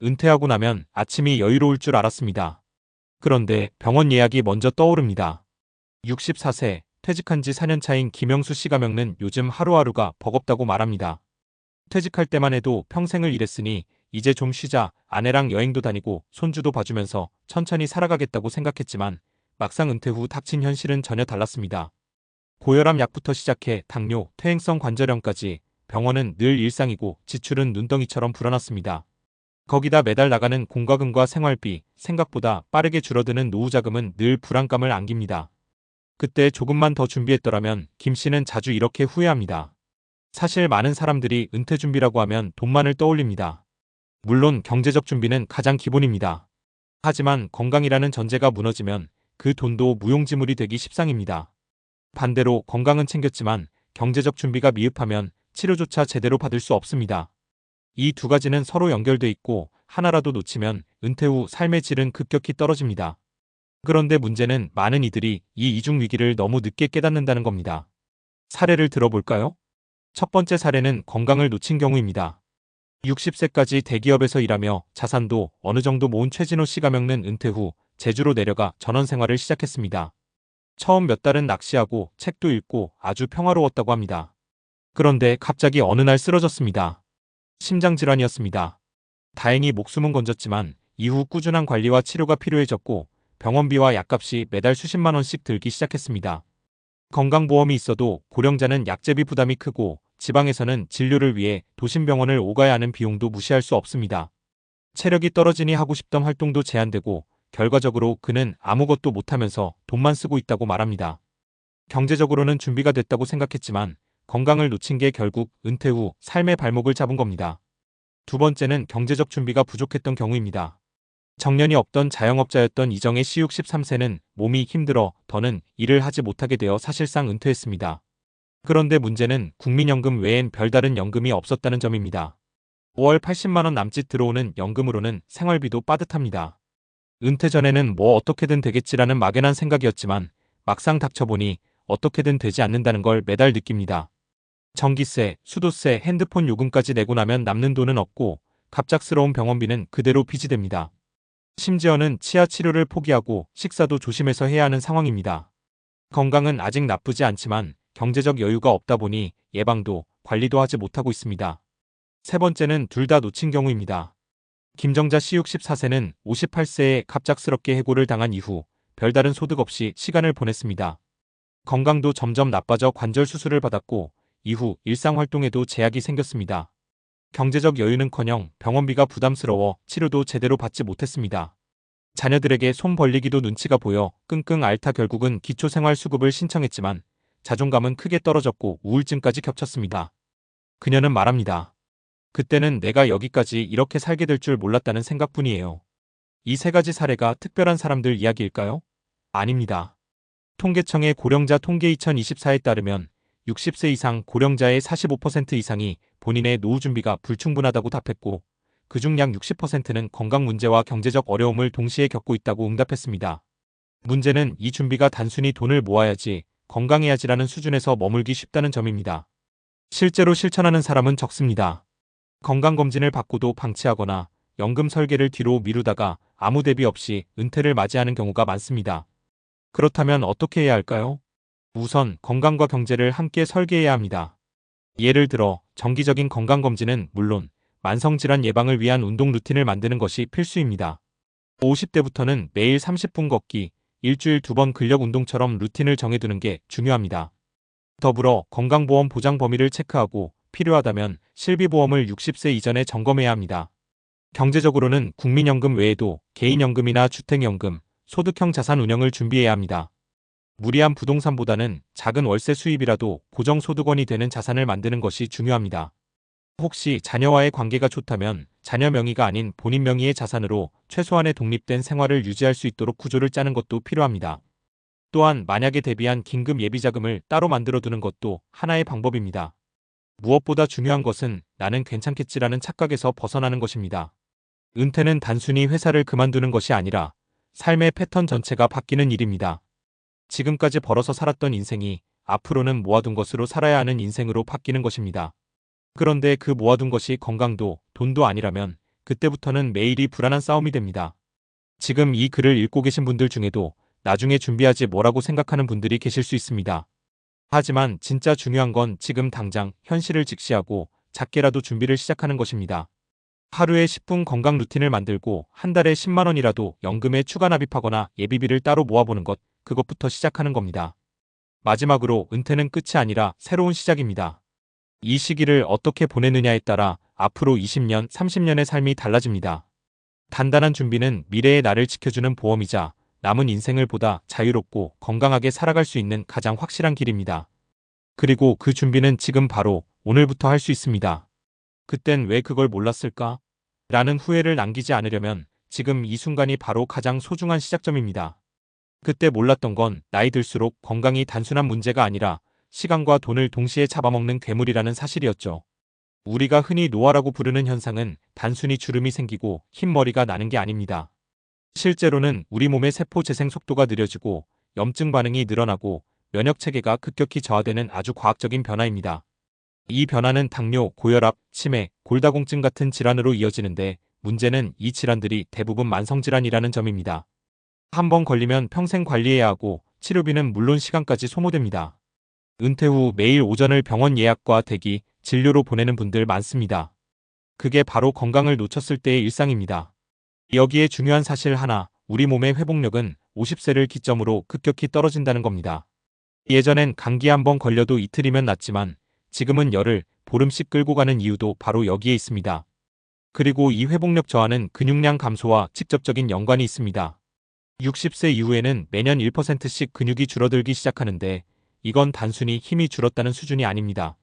은퇴하고 나면 아침이 여유로울 줄 알았습니다. 그런데 병원 예약이 먼저 떠오릅니다. 64세, 퇴직한 지 4년 차인 김영수 씨가 겪는 요즘 하루하루가 버겁다고 말합니다. 퇴직할 때만 해도 평생을 일했으니 이제 좀 쉬자, 아내랑 여행도 다니고 손주도 봐주면서 천천히 살아가겠다고 생각했지만 막상 은퇴 후 닥친 현실은 전혀 달랐습니다. 고혈압 약부터 시작해 당뇨, 퇴행성 관절염까지 병원은 늘 일상이고 지출은 눈덩이처럼 불어났습니다. 거기다 매달 나가는 공과금과 생활비, 생각보다 빠르게 줄어드는 노후 자금은 늘 불안감을 안깁니다. 그때 조금만 더 준비했더라면 김 씨는 자주 이렇게 후회합니다. 사실 많은 사람들이 은퇴 준비라고 하면 돈만을 떠올립니다. 물론 경제적 준비는 가장 기본입니다. 하지만 건강이라는 전제가 무너지면 그 돈도 무용지물이 되기 십상입니다. 반대로 건강은 챙겼지만 경제적 준비가 미흡하면 치료조차 제대로 받을 수 없습니다. 이 두 가지는 서로 연결돼 있고 하나라도 놓치면 은퇴 후 삶의 질은 급격히 떨어집니다. 그런데 문제는 많은 이들이 이 이중 위기를 너무 늦게 깨닫는다는 겁니다. 사례를 들어볼까요? 첫 번째 사례는 건강을 놓친 경우입니다. 60세까지 대기업에서 일하며 자산도 어느 정도 모은 최진호 씨가 겪는 은퇴 후 제주로 내려가 전원 생활을 시작했습니다. 처음 몇 달은 낚시하고 책도 읽고 아주 평화로웠다고 합니다. 그런데 갑자기 어느 날 쓰러졌습니다. 심장질환이었습니다. 다행히 목숨은 건졌지만 이후 꾸준한 관리와 치료가 필요해졌고 병원비와 약값이 매달 수십만 원씩 들기 시작했습니다. 건강보험이 있어도 고령자는 약제비 부담이 크고 지방에서는 진료를 위해 도심병원을 오가야 하는 비용도 무시할 수 없습니다. 체력이 떨어지니 하고 싶던 활동도 제한되고 결과적으로 그는 아무것도 못하면서 돈만 쓰고 있다고 말합니다. 경제적으로는 준비가 됐다고 생각했지만 건강을 놓친 게 결국 은퇴 후 삶의 발목을 잡은 겁니다. 두 번째는 경제적 준비가 부족했던 경우입니다. 정년이 없던 자영업자였던 이정혜 씨 63세는 몸이 힘들어 더는 일을 하지 못하게 되어 사실상 은퇴했습니다. 그런데 문제는 국민연금 외엔 별다른 연금이 없었다는 점입니다. 5월 80만 원 남짓 들어오는 연금으로는 생활비도 빠듯합니다. 은퇴 전에는 뭐 어떻게든 되겠지라는 막연한 생각이었지만 막상 닥쳐보니 어떻게든 되지 않는다는 걸 매달 느낍니다. 전기세, 수도세, 핸드폰 요금까지 내고 나면 남는 돈은 없고 갑작스러운 병원비는 그대로 빚이 됩니다. 심지어는 치아 치료를 포기하고 식사도 조심해서 해야 하는 상황입니다. 건강은 아직 나쁘지 않지만 경제적 여유가 없다 보니 예방도 관리도 하지 못하고 있습니다. 세 번째는 둘 다 놓친 경우입니다. 김정자 씨 64세는 58세에 갑작스럽게 해고를 당한 이후 별다른 소득 없이 시간을 보냈습니다. 건강도 점점 나빠져 관절 수술을 받았고 이후 일상활동에도 제약이 생겼습니다. 경제적 여유는커녕 병원비가 부담스러워 치료도 제대로 받지 못했습니다. 자녀들에게 손 벌리기도 눈치가 보여 끙끙 앓다 결국은 기초생활수급을 신청했지만 자존감은 크게 떨어졌고 우울증까지 겹쳤습니다. 그녀는 말합니다. 그때는 내가 여기까지 이렇게 살게 될 줄 몰랐다는 생각뿐이에요. 이 세 가지 사례가 특별한 사람들 이야기일까요? 아닙니다. 통계청의 고령자 통계 2024에 따르면 60세 이상 고령자의 45% 이상이 본인의 노후 준비가 불충분하다고 답했고 그중 약 60%는 건강 문제와 경제적 어려움을 동시에 겪고 있다고 응답했습니다. 문제는 이 준비가 단순히 돈을 모아야지, 건강해야지라는 수준에서 머물기 쉽다는 점입니다. 실제로 실천하는 사람은 적습니다. 건강검진을 받고도 방치하거나 연금 설계를 뒤로 미루다가 아무 대비 없이 은퇴를 맞이하는 경우가 많습니다. 그렇다면 어떻게 해야 할까요? 우선 건강과 경제를 함께 설계해야 합니다. 예를 들어 정기적인 건강검진은 물론 만성질환 예방을 위한 운동 루틴을 만드는 것이 필수입니다. 50대부터는 매일 30분 걷기, 일주일 2번 근력 운동처럼 루틴을 정해두는 게 중요합니다. 더불어 건강보험 보장 범위를 체크하고 필요하다면 실비보험을 60세 이전에 점검해야 합니다. 경제적으로는 국민연금 외에도 개인연금이나 주택연금, 소득형 자산 운영을 준비해야 합니다. 무리한 부동산보다는 작은 월세 수입이라도 고정소득원이 되는 자산을 만드는 것이 중요합니다. 혹시 자녀와의 관계가 좋다면 자녀 명의가 아닌 본인 명의의 자산으로 최소한의 독립된 생활을 유지할 수 있도록 구조를 짜는 것도 필요합니다. 또한 만약에 대비한 긴급 예비자금을 따로 만들어두는 것도 하나의 방법입니다. 무엇보다 중요한 것은 나는 괜찮겠지라는 착각에서 벗어나는 것입니다. 은퇴는 단순히 회사를 그만두는 것이 아니라 삶의 패턴 전체가 바뀌는 일입니다. 지금까지 벌어서 살았던 인생이 앞으로는 모아둔 것으로 살아야 하는 인생으로 바뀌는 것입니다. 그런데 그 모아둔 것이 건강도 돈도 아니라면 그때부터는 매일이 불안한 싸움이 됩니다. 지금 이 글을 읽고 계신 분들 중에도 나중에 준비하지 뭐라고 생각하는 분들이 계실 수 있습니다. 하지만 진짜 중요한 건 지금 당장 현실을 직시하고 작게라도 준비를 시작하는 것입니다. 하루에 10분 건강 루틴을 만들고 한 달에 10만 원이라도 연금에 추가 납입하거나 예비비를 따로 모아보는 것, 그것부터 시작하는 겁니다. 마지막으로 은퇴는 끝이 아니라 새로운 시작입니다. 이 시기를 어떻게 보내느냐에 따라 앞으로 20년, 30년의 삶이 달라집니다. 단단한 준비는 미래의 나를 지켜주는 보험이자 남은 인생을 보다 자유롭고 건강하게 살아갈 수 있는 가장 확실한 길입니다. 그리고 그 준비는 지금 바로 오늘부터 할 수 있습니다. 그땐 왜 그걸 몰랐을까? 라는 후회를 남기지 않으려면 지금 이 순간이 바로 가장 소중한 시작점입니다. 그때 몰랐던 건 나이 들수록 건강이 단순한 문제가 아니라 시간과 돈을 동시에 잡아먹는 괴물이라는 사실이었죠. 우리가 흔히 노화라고 부르는 현상은 단순히 주름이 생기고 흰머리가 나는 게 아닙니다. 실제로는 우리 몸의 세포 재생 속도가 느려지고 염증 반응이 늘어나고 면역 체계가 급격히 저하되는 아주 과학적인 변화입니다. 이 변화는 당뇨, 고혈압, 치매, 골다공증 같은 질환으로 이어지는데 문제는 이 질환들이 대부분 만성질환이라는 점입니다. 한 번 걸리면 평생 관리해야 하고 치료비는 물론 시간까지 소모됩니다. 은퇴 후 매일 오전을 병원 예약과 대기, 진료로 보내는 분들 많습니다. 그게 바로 건강을 놓쳤을 때의 일상입니다. 여기에 중요한 사실 하나, 우리 몸의 회복력은 50세를 기점으로 급격히 떨어진다는 겁니다. 예전엔 감기 한 번 걸려도 이틀이면 낫지만 지금은 열흘, 보름씩 끌고 가는 이유도 바로 여기에 있습니다. 그리고 이 회복력 저하는 근육량 감소와 직접적인 연관이 있습니다. 60세 이후에는 매년 1%씩 근육이 줄어들기 시작하는데 이건 단순히 힘이 줄었다는 수준이 아닙니다.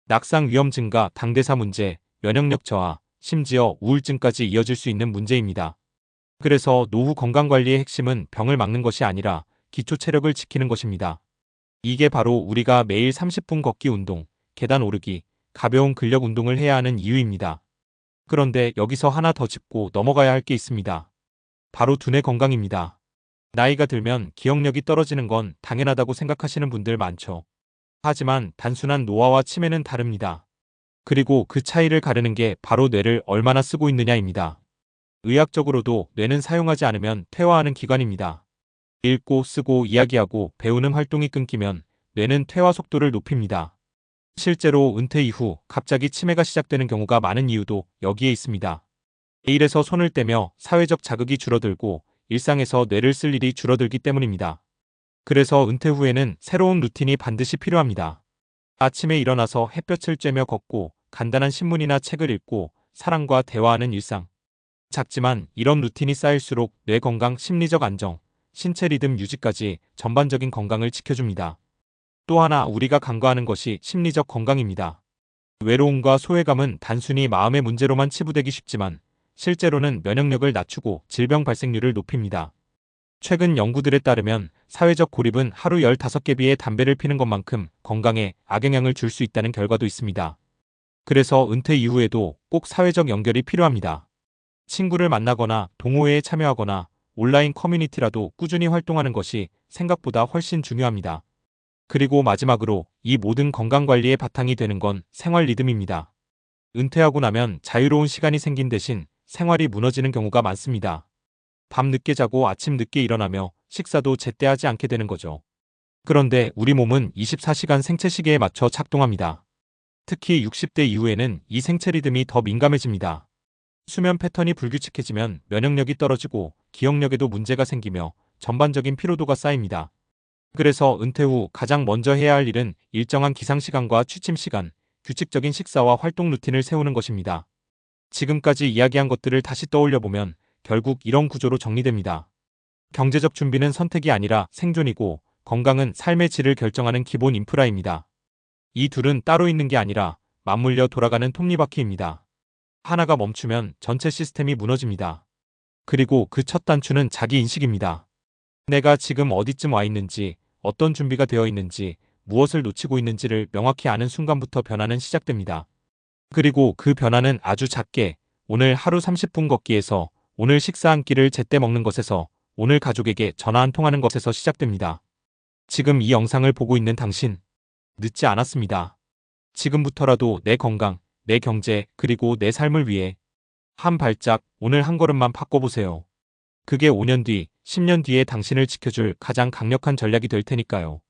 낙상 위험 증가, 당대사 문제, 면역력 저하, 심지어 우울증까지 이어질 수 있는 문제입니다. 그래서 노후 건강관리의 핵심은 병을 막는 것이 아니라 기초 체력을 지키는 것입니다. 이게 바로 우리가 매일 30분 걷기 운동, 계단 오르기, 가벼운 근력 운동을 해야 하는 이유입니다. 그런데 여기서 하나 더 짚고 넘어가야 할 게 있습니다. 바로 두뇌 건강입니다. 나이가 들면 기억력이 떨어지는 건 당연하다고 생각하시는 분들 많죠. 하지만 단순한 노화와 치매는 다릅니다. 그리고 그 차이를 가르는 게 바로 뇌를 얼마나 쓰고 있느냐입니다. 의학적으로도 뇌는 사용하지 않으면 퇴화하는 기관입니다. 읽고 쓰고 이야기하고 배우는 활동이 끊기면 뇌는 퇴화 속도를 높입니다. 실제로 은퇴 이후 갑자기 치매가 시작되는 경우가 많은 이유도 여기에 있습니다. 일에서 손을 떼며 사회적 자극이 줄어들고 일상에서 뇌를 쓸 일이 줄어들기 때문입니다. 그래서 은퇴 후에는 새로운 루틴이 반드시 필요합니다. 아침에 일어나서 햇볕을 쬐며 걷고 간단한 신문이나 책을 읽고 사람과 대화하는 일상. 작지만 이런 루틴이 쌓일수록 뇌 건강, 심리적 안정, 신체 리듬 유지까지 전반적인 건강을 지켜줍니다. 또 하나 우리가 간과하는 것이 심리적 건강입니다. 외로움과 소외감은 단순히 마음의 문제로만 치부되기 쉽지만 실제로는 면역력을 낮추고 질병 발생률을 높입니다. 최근 연구들에 따르면 사회적 고립은 하루 15개 비의 담배를 피는 것만큼 건강에 악영향을 줄 수 있다는 결과도 있습니다. 그래서 은퇴 이후에도 꼭 사회적 연결이 필요합니다. 친구를 만나거나 동호회에 참여하거나 온라인 커뮤니티라도 꾸준히 활동하는 것이 생각보다 훨씬 중요합니다. 그리고 마지막으로 이 모든 건강관리의 바탕이 되는 건 생활 리듬입니다. 은퇴하고 나면 자유로운 시간이 생긴 대신 생활이 무너지는 경우가 많습니다. 밤 늦게 자고 아침 늦게 일어나며 식사도 제때 하지 않게 되는 거죠. 그런데 우리 몸은 24시간 생체 시계에 맞춰 작동합니다. 특히 60대 이후에는 이 생체 리듬이 더 민감해집니다. 수면 패턴이 불규칙해지면 면역력이 떨어지고 기억력에도 문제가 생기며 전반적인 피로도가 쌓입니다. 그래서 은퇴 후 가장 먼저 해야 할 일은 일정한 기상시간과 취침시간, 규칙적인 식사와 활동 루틴을 세우는 것입니다. 지금까지 이야기한 것들을 다시 떠올려보면 결국 이런 구조로 정리됩니다. 경제적 준비는 선택이 아니라 생존이고 건강은 삶의 질을 결정하는 기본 인프라입니다. 이 둘은 따로 있는 게 아니라 맞물려 돌아가는 톱니바퀴입니다. 하나가 멈추면 전체 시스템이 무너집니다. 그리고 그 첫 단추는 자기 인식입니다. 내가 지금 어디쯤 와 있는지, 어떤 준비가 되어 있는지, 무엇을 놓치고 있는지를 명확히 아는 순간부터 변화는 시작됩니다. 그리고 그 변화는 아주 작게 오늘 하루 30분 걷기에서, 오늘 식사 한 끼를 제때 먹는 것에서, 오늘 가족에게 전화 한 통하는 것에서 시작됩니다. 지금 이 영상을 보고 있는 당신, 늦지 않았습니다. 지금부터라도 내 건강, 내 경제, 그리고 내 삶을 위해 한 발짝, 오늘 한 걸음만 바꿔보세요. 그게 5년 뒤, 10년 뒤에 당신을 지켜줄 가장 강력한 전략이 될 테니까요.